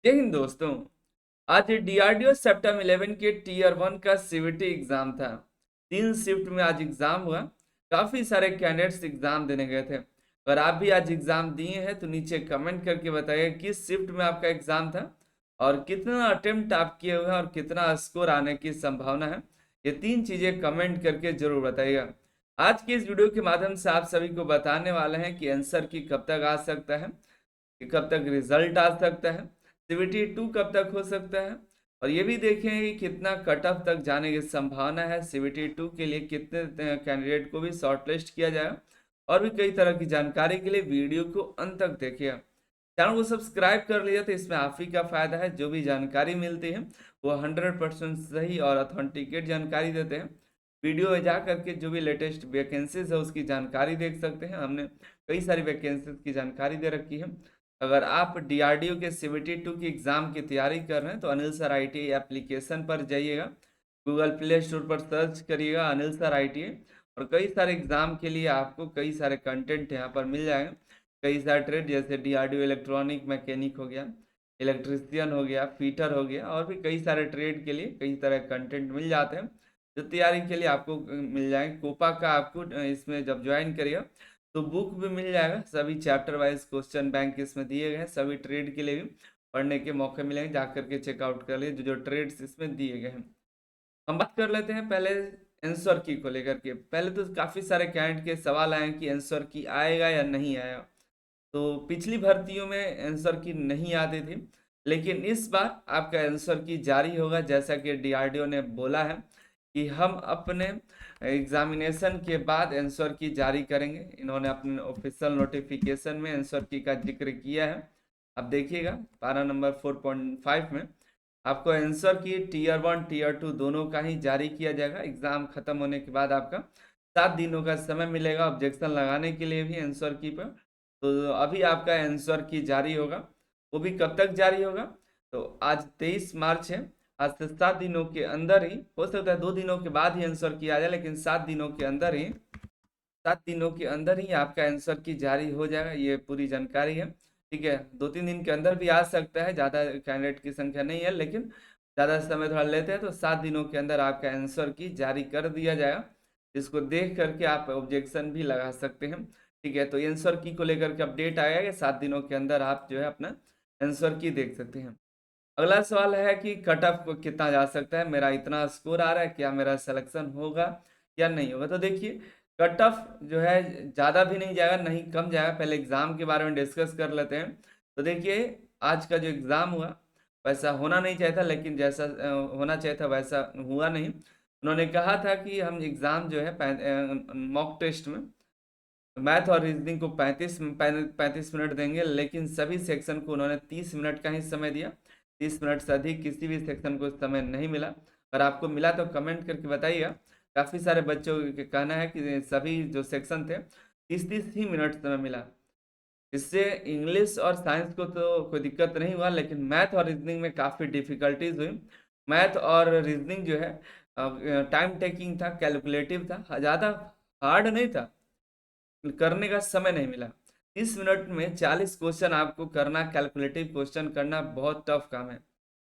जय हिंद दोस्तों। आज डीआरडीओ सेप्टेम 11 के टीयर 1 का सीवीटी एग्जाम था। 3 शिफ्ट में आज एग्जाम हुआ। काफी सारे कैंडिडेट्स एग्जाम देने गए थे। अगर आप भी आज एग्जाम दिए हैं तो नीचे कमेंट करके बताइए किस शिफ्ट में आपका एग्जाम था और कितना अटेम्प्ट आप किए हुए हैं और कितना स्कोर आने की संभावना है। ये 3 चीजें कमेंट करके जरूर बताइएगा। आज के इस वीडियो के माध्यम से आप सभी को बताने वाले हैं कि आंसर की कब तक आ सकता है, कि कब तक रिजल्ट आ सकता है, सीवीटी 2 कब तक हो सकता है, और ये भी देखें कि कितना कट ऑफ तक जाने की संभावना है, सीवीटी 2 के लिए कितने कैंडिडेट को भी शॉर्टलिस्ट किया जाएगा। और भी कई तरह की जानकारी के लिए वीडियो को अंत तक देखिएगा। चैनल को सब्सक्राइब कर लिया तो इसमें आप ही का फायदा है। जो भी जानकारी मिलती है वो 100% सही और ऑथेंटिकेट जानकारी देते हैं। वीडियो में जा करके जो भी लेटेस्ट वैकेंसीज है उसकी जानकारी देख सकते हैं। हमने कई सारी वैकेंसीज की जानकारी दे रखी है। अगर आप डीआरडीओ के सीवीटी 2 की एग्जाम की तैयारी कर रहे हैं तो अनिल सर आईटीआई एप्लीकेशन पर जाइएगा, गूगल प्ले स्टोर पर सर्च करिएगा अनिल सर आईटीआई, और कई सारे एग्जाम के लिए आपको कई सारे कंटेंट यहाँ पर मिल जाएंगे। कई सारे ट्रेड जैसे डीआरडीओ इलेक्ट्रॉनिक मैकेनिक हो गया, इलेक्ट्रिशियन हो गया, फीटर हो गया, और भी कई सारे ट्रेड के लिए कई तरह कंटेंट मिल जाते हैं जो तैयारी के लिए आपको मिल जाएंगे। कोपा का आपको इसमें जब ज्वाइन करिएगा तो बुक भी मिल जाएगा। सभी चैप्टर वाइज क्वेश्चन बैंक इसमें दिए गए हैं। सभी ट्रेड के लिए भी पढ़ने के मौके मिलेंगे, जा करके चेकआउट कर लिए जो जो ट्रेड्स इसमें दिए गए हैं। हम बात कर लेते हैं पहले आंसर की को लेकर के। पहले तो काफी सारे कैंडिडेट के सवाल आए कि आंसर की आएगा या नहीं आएगा। तो पिछली भर्तियों में आंसर की नहीं आती थी, लेकिन इस बार आपका आंसर की जारी होगा। जैसा कि डीआरडीओ ने बोला है कि हम अपने एग्जामिनेशन के बाद आंसर की जारी करेंगे। इन्होंने अपने ऑफिशियल नोटिफिकेशन में आंसर की का जिक्र किया है। अब देखिएगा पारा नंबर 4.5 में आपको आंसर की टीयर 1 टीयर 2 दोनों का ही जारी किया जाएगा। एग्जाम खत्म होने के बाद आपका 7 दिनों का समय मिलेगा ऑब्जेक्शन लगाने के लिए भी आंसर की पर। तो अभी आपका आंसर की जारी होगा। वो भी कब तक जारी होगा? तो आज 23 मार्च है। आज से 7 दिनों के अंदर ही, हो सकता है 2 दिनों के बाद ही आंसर किया जाए, लेकिन 7 दिनों के अंदर ही, 7 दिनों के अंदर ही आपका आंसर की जारी हो जाएगा। ये पूरी जानकारी है। ठीक है, 2-3 दिन के अंदर भी आ सकता है, ज़्यादा कैंडिडेट की संख्या नहीं है, लेकिन ज़्यादा समय थोड़ा लेते हैं तो 7 दिनों के अंदर आपका आंसर की जारी कर दिया जाएगा। इसको देख करके आप ऑब्जेक्शन भी लगा सकते हैं। ठीक है, तो आंसर की को लेकर के अपडेट आएगा कि 7 दिनों के अंदर आप जो है अपना आंसर की देख सकते हैं। अगला सवाल है कि कट ऑफ को कितना जा सकता है, मेरा इतना स्कोर आ रहा है, क्या मेरा सिलेक्शन होगा या नहीं होगा? तो देखिए कट ऑफ जो है ज़्यादा भी नहीं जाएगा नहीं कम जाएगा। पहले एग्ज़ाम के बारे में डिस्कस कर लेते हैं। तो देखिए आज का जो एग्ज़ाम हुआ वैसा होना नहीं चाहिए था, लेकिन जैसा होना चाहिए था वैसा हुआ नहीं। उन्होंने कहा था कि हम एग्ज़ाम जो है मॉक टेस्ट में मैथ और रीजनिंग को 35 मिनट देंगे, लेकिन सभी सेक्शन को उन्होंने 30 मिनट का ही समय दिया। 30 मिनट से अधिक किसी भी सेक्शन को समय नहीं मिला। अगर आपको मिला तो कमेंट करके बताइएगा। काफ़ी सारे बच्चों का कहना है कि सभी जो सेक्शन थे 30-30 ही मिनट समय मिला। इससे इंग्लिश और साइंस को तो कोई दिक्कत नहीं हुआ, लेकिन मैथ और रीजनिंग में काफ़ी डिफिकल्टीज हुई। मैथ और रीजनिंग जो है टाइम टेकिंग था, कैलकुलेटिव था, ज़्यादा हार्ड नहीं था, करने का समय नहीं मिला। 30 मिनट में 40 क्वेश्चन आपको करना, कैलकुलेटिव क्वेश्चन करना बहुत टफ काम है।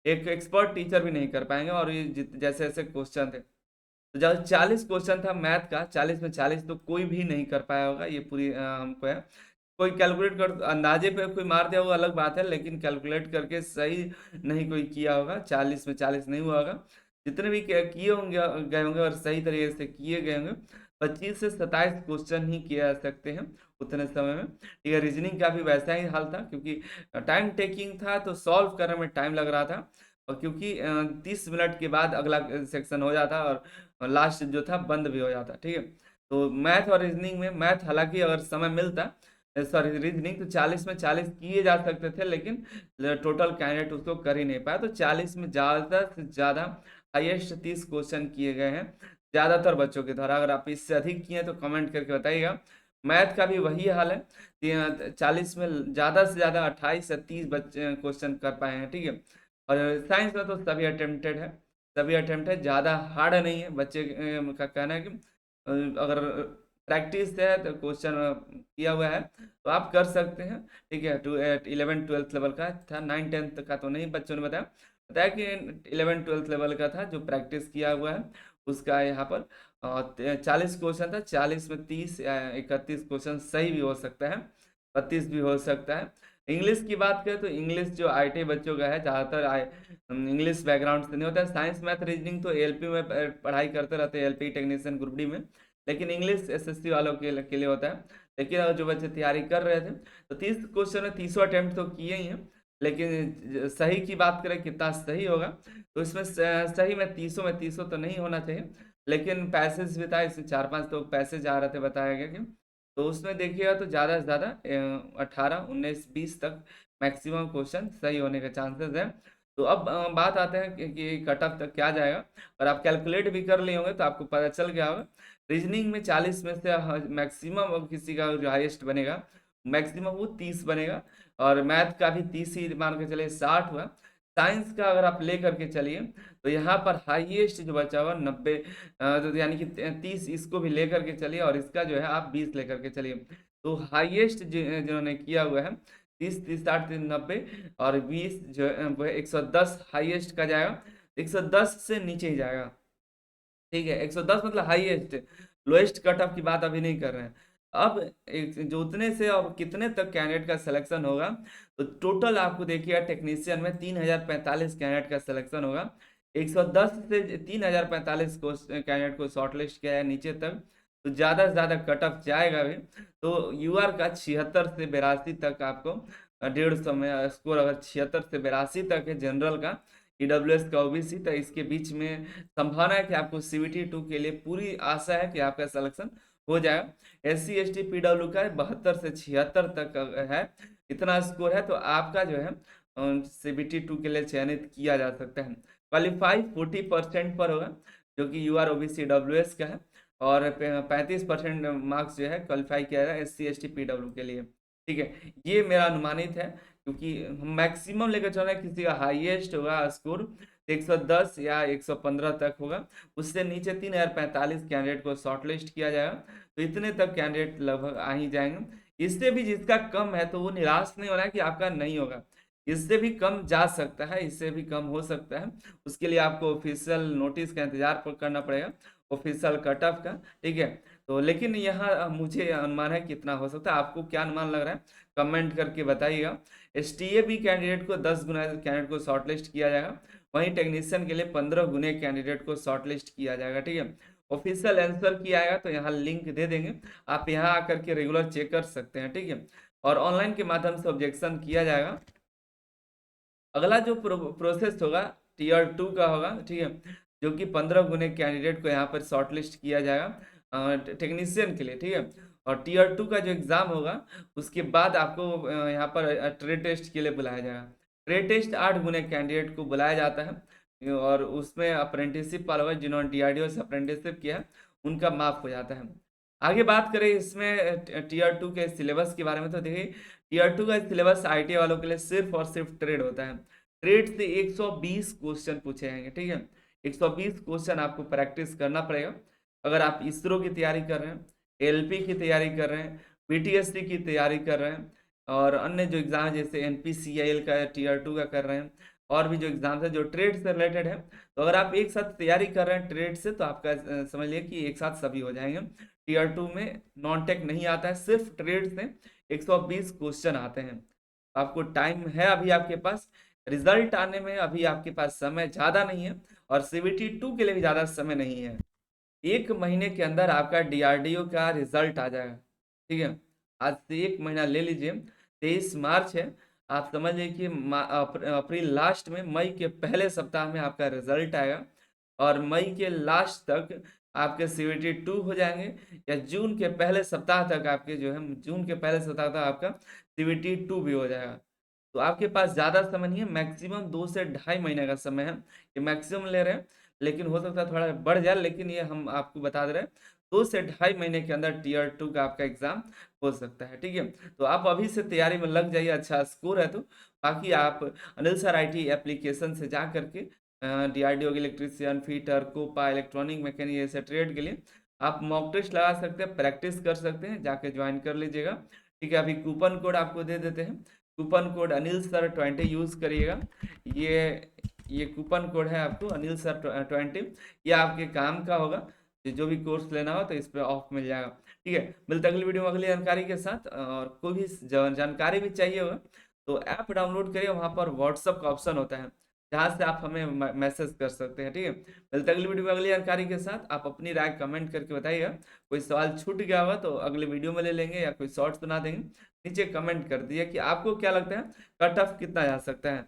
एक एक्सपर्ट टीचर भी नहीं कर पाएंगे। और ये जैसे ऐसे क्वेश्चन थे तो जब 40 क्वेश्चन था मैथ का, 40 में 40 तो कोई भी नहीं कर पाया होगा। ये पूरी हमको है। कोई कैलकुलेट कर अंदाजे पे कोई मार दिया होगा अलग बात है, लेकिन कैलकुलेट करके सही नहीं कोई किया होगा। 40 में 40 नहीं हुआ होगा। जितने भी किए होंगे गए होंगे और सही तरीके से किए गए होंगे 25 से 27 क्वेश्चन ही किए जा सकते हैं उतने समय में। ठीक है, रीजनिंग का भी वैसा ही हाल था, क्योंकि टाइम टेकिंग था तो सॉल्व करने में टाइम लग रहा था। और क्योंकि 30 मिनट के बाद अगला सेक्शन हो जाता और लास्ट जो था बंद भी हो जाता। ठीक है, तो मैथ और रीजनिंग में, मैथ हालांकि अगर समय मिलता, सॉरी रीजनिंग, तो 40 में 40 किए जा सकते थे, लेकिन टोटल कैंडिडेट उसको कर ही नहीं पाया। तो 40 में ज़्यादा से ज़्यादा हाईएस्ट 30 क्वेश्चन किए गए हैं ज़्यादातर बच्चों के द्वारा। अगर आप इससे अधिक किए तो कमेंट करके बताइएगा। मैथ का भी वही हाल है। 40 में ज़्यादा से ज़्यादा 28 से 30 बच्चे क्वेश्चन कर पाए हैं। ठीक है, और साइंस में तो सभी अटेम्प्टेड है, सभी अटेम्प्ट है, ज़्यादा हार्ड नहीं है। बच्चे का कहना है कि अगर प्रैक्टिस है तो क्वेश्चन किया हुआ है तो आप कर सकते हैं। ठीक है, 11th 12th लेवल का था, 9th 10th का तो नहीं बच्चों ने बताया बताया कि 11th 12th लेवल का था जो प्रैक्टिस किया हुआ है उसका यहाँ पर 40 क्वेश्चन था। 40 में 30 या 31 क्वेश्चन सही भी हो सकता है, 32 भी हो सकता है। इंग्लिश की बात करें तो इंग्लिश जो आईटी बच्चों का है ज़्यादातर इंग्लिश बैकग्राउंड से नहीं होता है। साइंस मैथ रीजनिंग तो एलपी में पढ़ाई करते रहते हैं, एलपी टेक्नीशियन ग्रुप डी में, लेकिन इंग्लिश एसएससी वालों के लिए होता है। लेकिन अगर जो बच्चे तैयारी कर रहे थे तो 30 क्वेश्चन में 30 अटेम्प्ट तो किए ही हैं, लेकिन सही की बात करें कितना सही होगा तो इसमें सही में 30 तो नहीं होना चाहिए, लेकिन पैसेज भी था, इसमें 4-5 तो पैसेज आ रहे थे बताया गया कि, तो उसमें देखिएगा तो ज़्यादा से ज़्यादा 18 19 20 तक मैक्सिमम क्वेश्चन सही होने के चांसेस है। तो अब बात आते हैं कि कट ऑफ तक क्या जाएगा, और आप कैलकुलेट भी कर लिए होंगे तो आपको पता चल गया होगा। रीजनिंग में 40 में से मैक्सिमम किसी का जो हाईएस्ट बनेगा मैक्सिमम वो 30 बनेगा, और मैथ का भी 30 ही मान के चलिए 60 हुआ। साइंस का अगर आप ले करके चलिए तो यहाँ पर हाईएस्ट जो बचा हुआ 90, तो यानी कि 30 इसको भी ले करके चलिए, और इसका जो है आप 20 ले करके चलिए। तो हाईएस्ट जिन्होंने किया हुआ है 30 30 60 90 और 20 जो है वो 110 हाईएस्ट का जाएगा, 110 से नीचे ही जाएगा। ठीक है, 110 मतलब हाईएस्ट, लोएस्ट कट ऑफ की बात अभी नहीं कर रहे हैं। अब जो उतने से अब कितने तक कैंडिडेट का सिलेक्शन होगा, तो टोटल आपको देखिएगा टेक्नीशियन में 3045 कैंडिडेट का सिलेक्शन होगा। 110 से 3045 को कैंडिडेट को शॉर्टलिस्ट किया है नीचे तक, तो ज़्यादा से ज़्यादा कट ऑफ जाएगा भी। तो यूआर का 76 से 82 तक आपको 150 में स्कोर अगर 76 से 82 तक है जनरल का, ईडब्ल्यूएस का ओबीसी, तो इसके बीच में संभावना है कि आपको सीबीटी 2 के लिए पूरी आशा है कि आपका सिलेक्शन हो जाएगा। एससी एसटी पीडब्ल्यू का 72 से 76 तक है, इतना स्कोर है तो आपका जो है सीबीटी 2 के लिए चयनित किया जा सकता है। क्वालिफाई 40% पर होगा जो कि यूआर ओबीसी डब्ल्यूएस का है, और 35% मार्क्स जो है क्वालिफाई किया जाएगा एससी एसटी पीडब्ल्यू के लिए। ठीक है, ये मेरा अनुमानित है क्योंकि हम मैक्सिमम लेकर चल रहे हैं, किसी का हाईएस्ट होगा स्कोर 110 या 115 तक होगा, उससे नीचे 3045 कैंडिडेट को शॉर्टलिस्ट किया जाएगा, तो इतने तक कैंडिडेट लगभग आ ही जाएंगे। इससे भी जिसका कम है तो वो निराश नहीं होना है कि आपका नहीं होगा, इससे भी कम जा सकता है, इससे भी कम हो सकता है। उसके लिए आपको ऑफिशियल नोटिस का इंतजार करना पड़ेगा, ऑफिशियल कट ऑफ का। ठीक है, तो लेकिन यहाँ मुझे अनुमान है कितना हो सकता है, आपको क्या अनुमान लग रहा है कमेंट करके बताइएगा। एसटीए भी कैंडिडेट को 10 गुना कैंडिडेट को शॉर्टलिस्ट किया जाएगा, वहीं टेक्नीशियन के लिए 15 गुने कैंडिडेट को शॉर्टलिस्ट किया जाएगा। ठीक है, ऑफिशियल आंसर किया आएगा तो यहाँ लिंक दे देंगे, आप यहाँ आकर के रेगुलर चेक कर सकते हैं। ठीक है, और ऑनलाइन के माध्यम से ऑब्जेक्शन किया जाएगा। अगला जो प्रोसेस होगा टीयर 2 का होगा। ठीक है, जो कि 15 गुने कैंडिडेट को यहाँ पर शॉर्टलिस्ट किया जाएगा टेक्नीशियन के लिए। ठीक है, और टीयर 2 का जो एग्ज़ाम होगा उसके बाद आपको यहाँ पर ट्रेड टेस्ट के लिए बुलाया जाएगा। ट्रेड टेस्ट 8 गुने कैंडिडेट को बुलाया जाता है, और उसमें अप्रेंटिसशिप वाला होगा, जिन्होंने डीआरडीओ से अप्रेंटिसशिप किया है उनका माफ हो जाता है। आगे बात करें इसमें टीयर 2 के सिलेबस के बारे में, तो देखिए टीयर 2 का सिलेबस आईटी वालों के लिए सिर्फ और सिर्फ ट्रेड होता है। ट्रेड से 120 क्वेश्चन पूछे जाएंगे। ठीक है, 120 क्वेश्चन आपको प्रैक्टिस करना पड़ेगा। अगर आप इसरो की तैयारी कर रहे हैं, एलपी की तैयारी कर रहे हैं, पीटीएससी की तैयारी कर रहे हैं, और अन्य जो एग्जाम है जैसे एनपीसीआईएल का टीयर 2 का कर रहे हैं, और भी जो एग्जाम्स है जो ट्रेड से रिलेटेड है, तो अगर आप एक साथ तैयारी कर रहे हैं ट्रेड से तो आपका समझ लिया कि एक साथ सभी हो जाएंगे। टीयर 2 में नॉन टेक नहीं आता है, सिर्फ ट्रेड से 120 क्वेश्चन आते हैं। आपको टाइम है अभी आपके पास, रिजल्ट आने में अभी आपके पास समय ज़्यादा नहीं है, और सीबीटी 2 के लिए भी ज़्यादा समय नहीं है। 1 महीने के अंदर आपका डीआरडीओ का रिजल्ट आ जाएगा। ठीक है, आज से 1 महीना ले लीजिए, 23 मार्च है, आप समझ लीजिए कि अप्रैल लास्ट में, मई के पहले सप्ताह में आपका रिजल्ट आएगा, और मई के लास्ट तक आपके सीबीटी 2 हो जाएंगे, या जून के पहले सप्ताह तक आपके जो है जून के पहले सप्ताह तक आपका सीबीटी 2 भी हो जाएगा। तो आपके पास ज़्यादा समय नहीं है, मैक्सिमम 2 से ढाई महीने का समय है, ये मैक्सिमम ले रहे हैं, लेकिन हो सकता है थोड़ा बढ़ जाए, लेकिन ये हम आपको बता दे रहे हैं 2 से ढाई महीने के अंदर टीयर 2 का आपका एग्जाम हो सकता है। ठीक है, तो आप अभी से तैयारी में लग जाइए, अच्छा स्कोर है तो। बाकी आप अनिल सर आईटी एप्लीकेशन से जा करके डीआरडीओ के electrician, fitter, COPA, electronic mechanic ऐसे ट्रेड के लिए आप मॉक टेस्ट लगा सकते हैं, प्रैक्टिस कर सकते हैं, जाके ज्वाइन कर लीजिएगा। ठीक है, अभी कूपन कोड आपको दे देते हैं। Coupon code Anil sir 20 use करिएगा। ये ये कूपन कोड है आपको अनिल सर 20, ये आपके काम का होगा। जो भी कोर्स लेना हो तो इस पे ऑफ मिल जाएगा। ठीक है, मिलते अगली वीडियो में अगली जानकारी के साथ। और कोई भी जानकारी भी चाहिए होगा तो ऐप डाउनलोड करिए, वहाँ पर व्हाट्सअप का ऑप्शन होता है जहाँ से आप हमें मैसेज कर सकते हैं। ठीक है, मिलते अगली वीडियो में अगली जानकारी के साथ। आप अपनी राय कमेंट करके बताइएगा। कोई सवाल छूट गया होगा तो अगले वीडियो में ले लेंगे या कोई शॉर्ट्स बना देंगे। नीचे कमेंट कर दिए कि आपको क्या लगता है कट ऑफ कितना जा सकता है।